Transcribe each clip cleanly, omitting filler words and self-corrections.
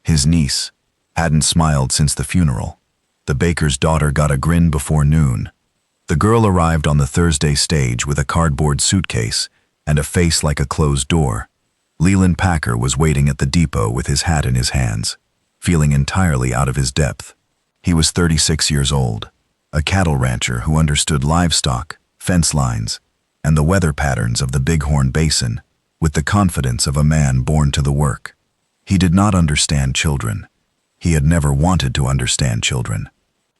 His niece hadn't smiled since the funeral. The baker's daughter got a grin before noon. The girl arrived on the Thursday stage with a cardboard suitcase and a face like a closed door. Leland Packer was waiting at the depot with his hat in his hands, feeling entirely out of his depth. He was 36 years old, a cattle rancher who understood livestock, fence lines, and the weather patterns of the Bighorn Basin with the confidence of a man born to the work. He did not understand children. He had never wanted to understand children.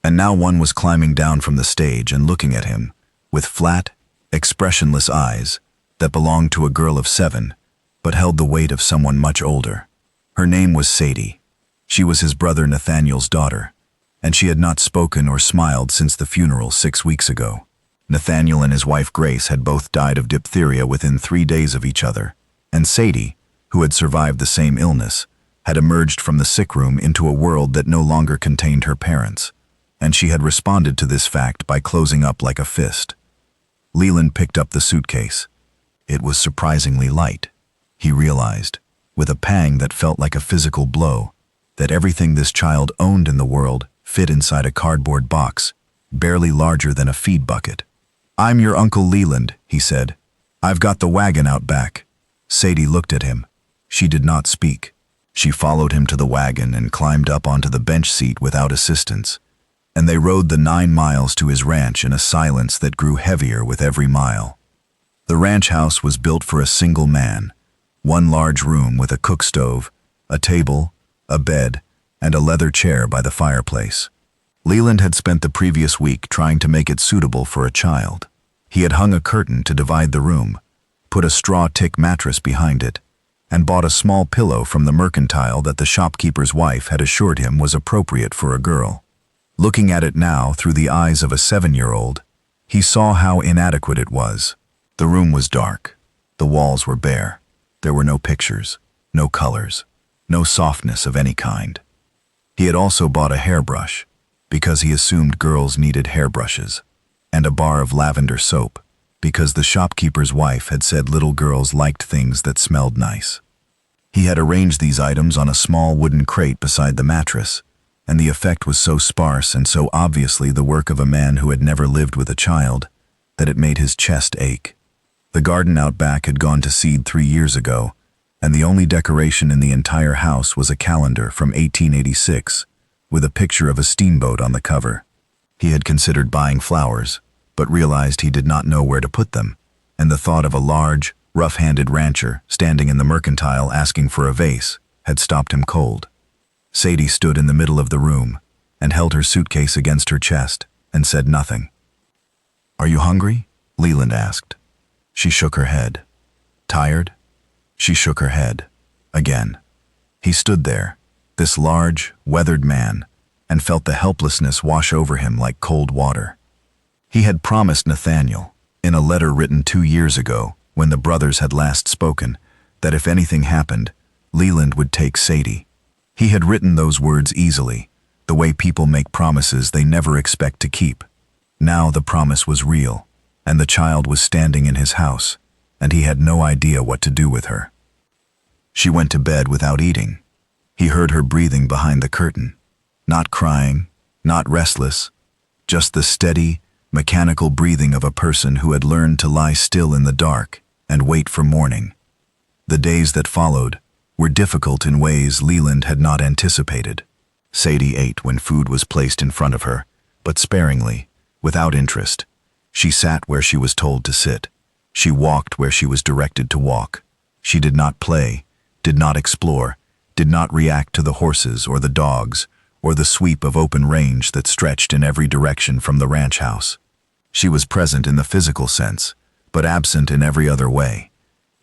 And now one was climbing down from the stage and looking at him with flat, expressionless eyes that belonged to a girl of 7, but held the weight of someone much older. Her name was Sadie. She was his brother Nathaniel's daughter, and she had not spoken or smiled since the funeral 6 weeks ago. Nathaniel and his wife Grace had both died of diphtheria within 3 days of each other, and Sadie, who had survived the same illness, had emerged from the sick room into a world that no longer contained her parents, and she had responded to this fact by closing up like a fist. Leland picked up the suitcase. It was surprisingly light. He realized, with a pang that felt like a physical blow, that everything this child owned in the world fit inside a cardboard box, barely larger than a feed bucket. "I'm your Uncle Leland," he said. "I've got the wagon out back." Sadie looked at him. She did not speak. She followed him to the wagon and climbed up onto the bench seat without assistance, and they rode the 9 miles to his ranch in a silence that grew heavier with every mile. The ranch house was built for a single man, one large room with a cook stove, a table, a bed, and a leather chair by the fireplace. Leland had spent the previous week trying to make it suitable for a child. He had hung a curtain to divide the room, put a straw tick mattress behind it, and bought a small pillow from the mercantile that the shopkeeper's wife had assured him was appropriate for a girl. Looking at it now through the eyes of a 7-year-old, he saw how inadequate it was. The room was dark. The walls were bare. There were no pictures, no colors, no softness of any kind. He had also bought a hairbrush, because he assumed girls needed hairbrushes, and a bar of lavender soap, because the shopkeeper's wife had said little girls liked things that smelled nice. He had arranged these items on a small wooden crate beside the mattress, and the effect was so sparse and so obviously the work of a man who had never lived with a child that it made his chest ache. The garden out back had gone to seed 3 years ago, and the only decoration in the entire house was a calendar from 1886, with a picture of a steamboat on the cover. He had considered buying flowers, but realized he did not know where to put them, and the thought of a large, rough-handed rancher standing in the mercantile asking for a vase had stopped him cold. Sadie stood in the middle of the room and held her suitcase against her chest and said nothing. "Are you hungry?" Leland asked. She shook her head. "Tired?" She shook her head. Again. He stood there, this large, weathered man, and felt the helplessness wash over him like cold water. He had promised Nathaniel, in a letter written 2 years ago, when the brothers had last spoken, that if anything happened, Leland would take Sadie. He had written those words easily, the way people make promises they never expect to keep. Now the promise was real, and the child was standing in his house, and he had no idea what to do with her. She went to bed without eating. He heard her breathing behind the curtain, not crying, not restless, just the steady, mechanical breathing of a person who had learned to lie still in the dark and wait for morning. The days that followed were difficult in ways Leland had not anticipated. Sadie ate when food was placed in front of her, but sparingly, without interest. She sat where she was told to sit. She walked where she was directed to walk. She did not play, did not explore, did not react to the horses or the dogs or the sweep of open range that stretched in every direction from the ranch house. She was present in the physical sense, but absent in every other way,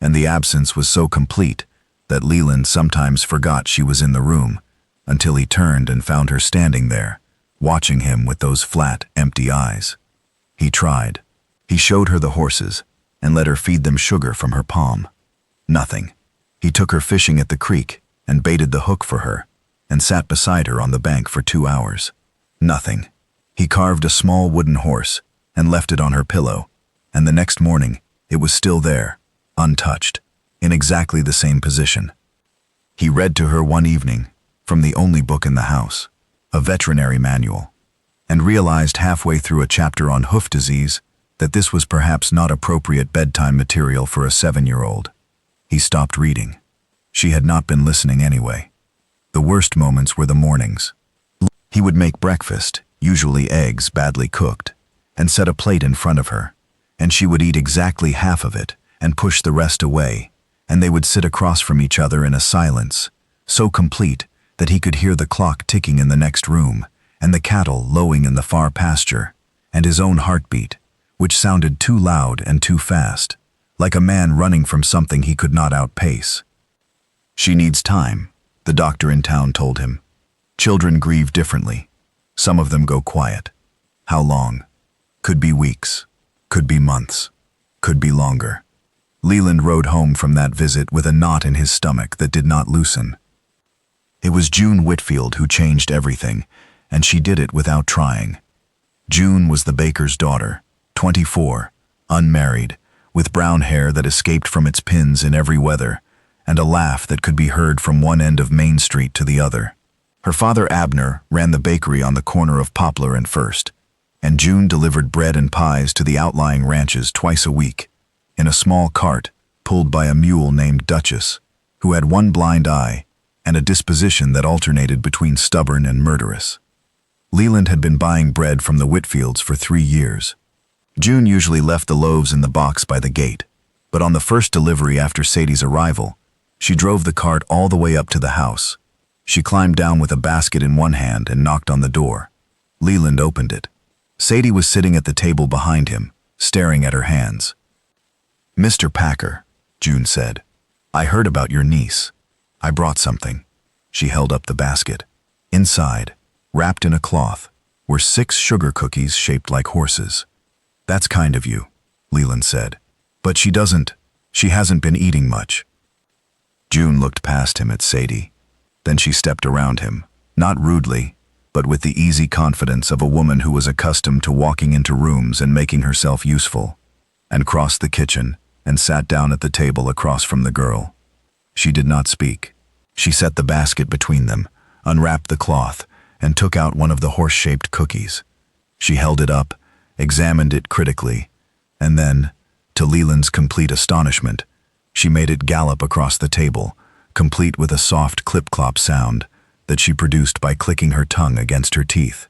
and the absence was so complete that Leland sometimes forgot she was in the room until he turned and found her standing there, watching him with those flat, empty eyes. He tried. He showed her the horses and let her feed them sugar from her palm. Nothing. He took her fishing at the creek and baited the hook for her and sat beside her on the bank for 2 hours. Nothing. He carved a small wooden horse and left it on her pillow, and the next morning it was still there, untouched, in exactly the same position. He read to her one evening, from the only book in the house, a veterinary manual, and realized halfway through a chapter on hoof disease that this was perhaps not appropriate bedtime material for a 7-year-old. He stopped reading. She had not been listening anyway. The worst moments were the mornings. He would make breakfast, usually eggs badly cooked, and set a plate in front of her, and she would eat exactly half of it and push the rest away, and they would sit across from each other in a silence, so complete that he could hear the clock ticking in the next room, and the cattle lowing in the far pasture, and his own heartbeat, which sounded too loud and too fast, like a man running from something he could not outpace. She needs time, the doctor in town told him. Children grieve differently. Some of them go quiet. How long? Could be weeks. Could be months. Could be longer. Leland rode home from that visit with a knot in his stomach that did not loosen. It was June Whitfield who changed everything, and she did it without trying. June was the baker's daughter, 24, unmarried, with brown hair that escaped from its pins in every weather, and a laugh that could be heard from one end of Main Street to the other. Her father Abner ran the bakery on the corner of Poplar and First, and June delivered bread and pies to the outlying ranches twice a week, in a small cart pulled by a mule named Duchess, who had one blind eye and a disposition that alternated between stubborn and murderous. Leland had been buying bread from the Whitfields for 3 years. June usually left the loaves in the box by the gate, but on the first delivery after Sadie's arrival, she drove the cart all the way up to the house. She climbed down with a basket in one hand and knocked on the door. Leland opened it. Sadie was sitting at the table behind him, staring at her hands. "Mr. Packer," June said, "I heard about your niece. I brought something." She held up the basket. Inside, wrapped in a cloth, were 6 sugar cookies shaped like horses. "That's kind of you," Leland said. "But she hasn't been eating much." June looked past him at Sadie. Then she stepped around him, not rudely, but with the easy confidence of a woman who was accustomed to walking into rooms and making herself useful, and crossed the kitchen and sat down at the table across from the girl. She did not speak. She set the basket between them, unwrapped the cloth, and took out one of the horse-shaped cookies. She held it up, examined it critically, and then, to Leland's complete astonishment, she made it gallop across the table, complete with a soft clip-clop sound that she produced by clicking her tongue against her teeth.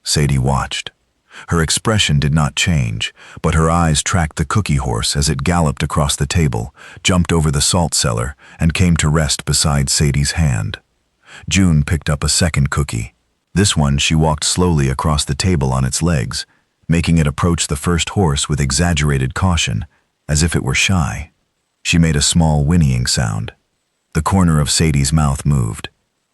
Sadie watched. Her expression did not change, but her eyes tracked the cookie horse as it galloped across the table, jumped over the salt cellar, and came to rest beside Sadie's hand. June picked up a second cookie. This one she walked slowly across the table on its legs, making it approach the first horse with exaggerated caution, as if it were shy. She made a small whinnying sound. The corner of Sadie's mouth moved.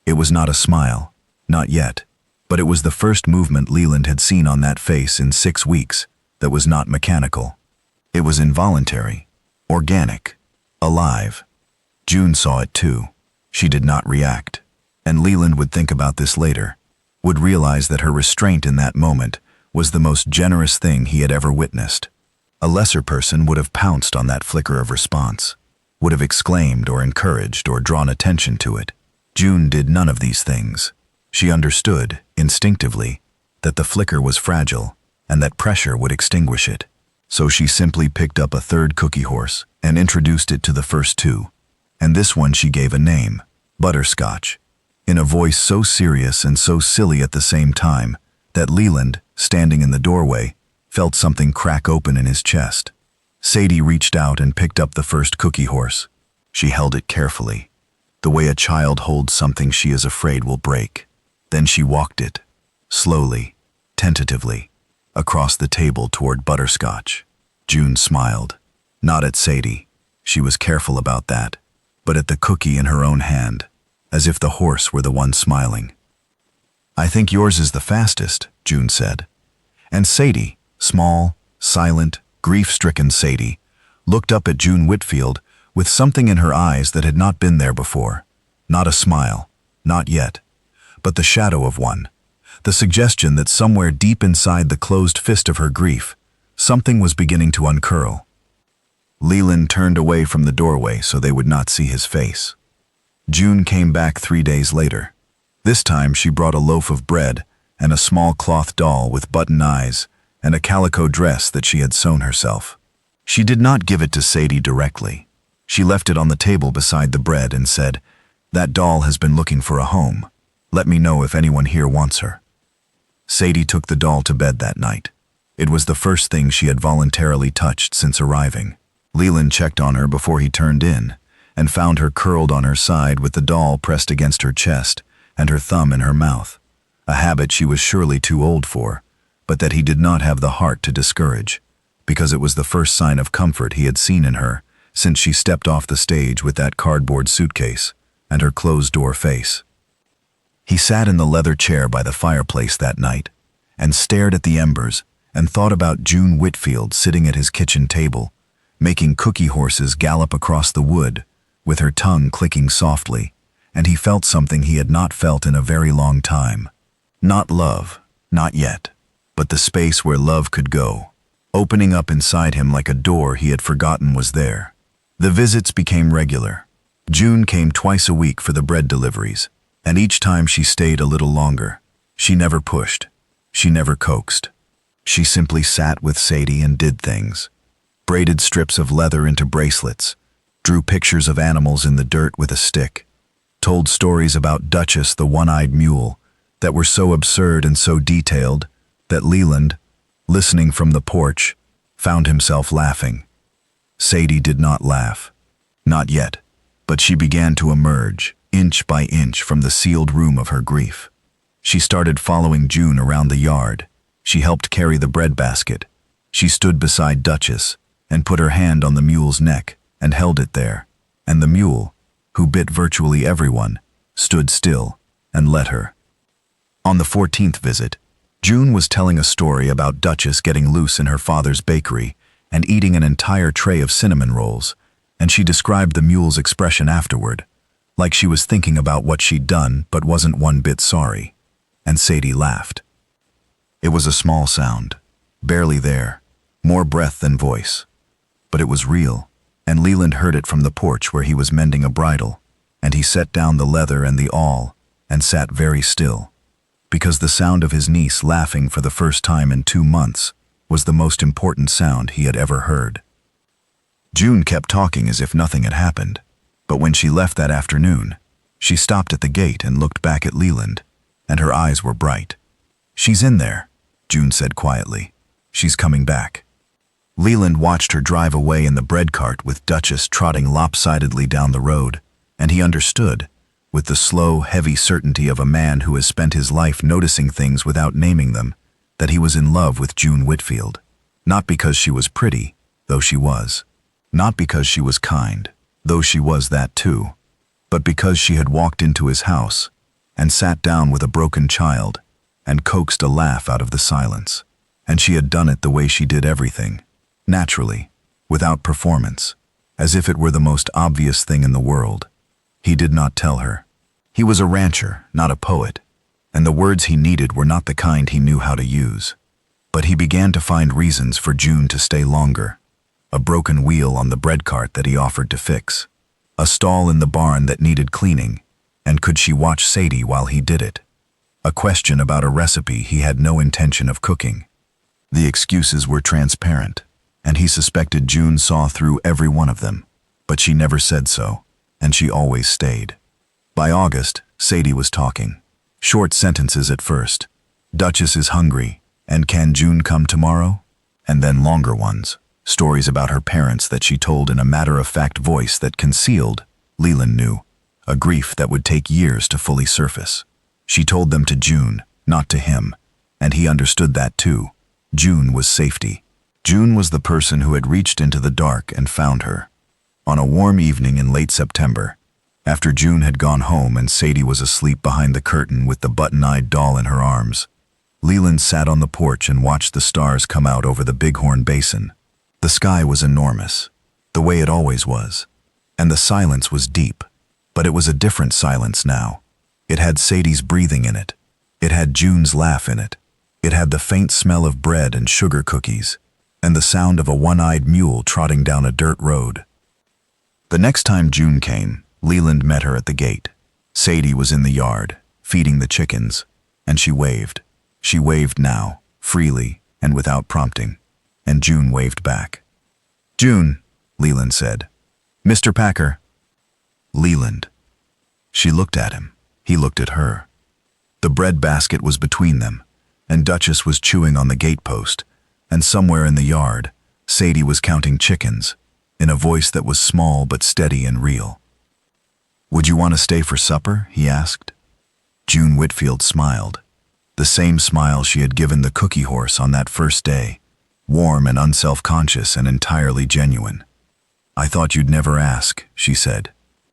It was not a smile, not yet, but it was the first movement Leland had seen on that face in 6 weeks that was not mechanical. It was involuntary, organic, alive. June saw it too. She did not react, and Leland would think about this later, would realize that her restraint in that moment was the most generous thing he had ever witnessed. A lesser person would have pounced on that flicker of response, would have exclaimed or encouraged or drawn attention to it. June did none of these things. She understood, instinctively, that the flicker was fragile and that pressure would extinguish it. So she simply picked up a third cookie horse and introduced it to the first 2. And this one she gave a name, Butterscotch, in a voice so serious and so silly at the same time that Leland, standing in the doorway, felt something crack open in his chest. Sadie reached out and picked up the first cookie horse. She held it carefully, the way a child holds something she is afraid will break. Then she walked it, slowly, tentatively, across the table toward Butterscotch. June smiled, not at Sadie, she was careful about that, but at the cookie in her own hand, as if the horse were the one smiling. "I think yours is the fastest," June said. And Sadie, small, silent, grief-stricken Sadie, looked up at June Whitfield with something in her eyes that had not been there before. Not a smile, not yet, but the shadow of one, the suggestion that somewhere deep inside the closed fist of her grief, something was beginning to uncurl. Leland turned away from the doorway so they would not see his face. June came back 3 days later. This time she brought a loaf of bread and a small cloth doll with button eyes and a calico dress that she had sewn herself. She did not give it to Sadie directly. She left it on the table beside the bread and said, "That doll has been looking for a home. Let me know if anyone here wants her." Sadie took the doll to bed that night. It was the first thing she had voluntarily touched since arriving. Leland checked on her before he turned in and found her curled on her side with the doll pressed against her chest and her thumb in her mouth, a habit she was surely too old for, but that he did not have the heart to discourage, because it was the first sign of comfort he had seen in her since she stepped off the stage with that cardboard suitcase and her closed-door face. He sat in the leather chair by the fireplace that night and stared at the embers and thought about June Whitfield sitting at his kitchen table, making cookie horses gallop across the wood, with her tongue clicking softly, and he felt something he had not felt in a very long time. Not love, not yet, but the space where love could go, opening up inside him like a door he had forgotten was there. The visits became regular. June came twice a week for the bread deliveries, and each time she stayed a little longer. She never pushed. She never coaxed. She simply sat with Sadie and did things. Braided strips of leather into bracelets, drew pictures of animals in the dirt with a stick, told stories about Duchess the one-eyed mule that were so absurd and so detailed that Leland, listening from the porch, found himself laughing. Sadie did not laugh. Not yet, but she began to emerge, inch by inch, from the sealed room of her grief. She started following June around the yard. She helped carry the bread basket. She stood beside Duchess and put her hand on the mule's neck and held it there, and the mule, who bit virtually everyone, stood still and let her. On the 14th visit, June was telling a story about Duchess getting loose in her father's bakery and eating an entire tray of cinnamon rolls, and she described the mule's expression afterward, like she was thinking about what she'd done but wasn't one bit sorry, and Sadie laughed. It was a small sound, barely there, more breath than voice, but it was real, and Leland heard it from the porch where he was mending a bridle, and he set down the leather and the awl and sat very still, because the sound of his niece laughing for the first time in 2 months was the most important sound he had ever heard. June kept talking as if nothing had happened, but when she left that afternoon, she stopped at the gate and looked back at Leland, and her eyes were bright. "She's in there," June said quietly. "She's coming back." Leland watched her drive away in the bread cart with Duchess trotting lopsidedly down the road, and he understood, with the slow, heavy certainty of a man who has spent his life noticing things without naming them, that he was in love with June Whitfield. Not because she was pretty, though she was. Not because she was kind, though she was that too, but because she had walked into his house and sat down with a broken child and coaxed a laugh out of the silence. And she had done it the way she did everything, naturally, without performance, as if it were the most obvious thing in the world. He did not tell her. He was a rancher, not a poet, and the words he needed were not the kind he knew how to use. But he began to find reasons for June to stay longer. A broken wheel on the bread cart that he offered to fix. A stall in the barn that needed cleaning, and could she watch Sadie while he did it? A question about a recipe he had no intention of cooking. The excuses were transparent, and he suspected June saw through every one of them, but she never said so, and she always stayed. By August, Sadie was talking. Short sentences at first. "Duchess is hungry, and can June come tomorrow?" And then longer ones. Stories about her parents that she told in a matter-of-fact voice that concealed, Leland knew, a grief that would take years to fully surface. She told them to June, not to him, and he understood that too. June was safety. June was the person who had reached into the dark and found her. On a warm evening in late September, after June had gone home and Sadie was asleep behind the curtain with the button-eyed doll in her arms, Leland sat on the porch and watched the stars come out over the Bighorn Basin. The sky was enormous, the way it always was, and the silence was deep, but it was a different silence now. It had Sadie's breathing in it. It had June's laugh in it. It had the faint smell of bread and sugar cookies, and the sound of a one-eyed mule trotting down a dirt road. The next time June came, Leland met her at the gate. Sadie was in the yard, feeding the chickens, and she waved. She waved now, freely and without prompting, and June waved back. "June," Leland said. "Mr. Packer." Leland. She looked at him. He looked at her. The bread basket was between them, and Duchess was chewing on the gatepost, and somewhere in the yard, Sadie was counting chickens, in a voice that was small but steady and real. "Would you want to stay for supper?" he asked. June Whitfield smiled, the same smile she had given the cookie horse on that first day, warm and unself-conscious and entirely genuine. "I thought you'd never ask," she said.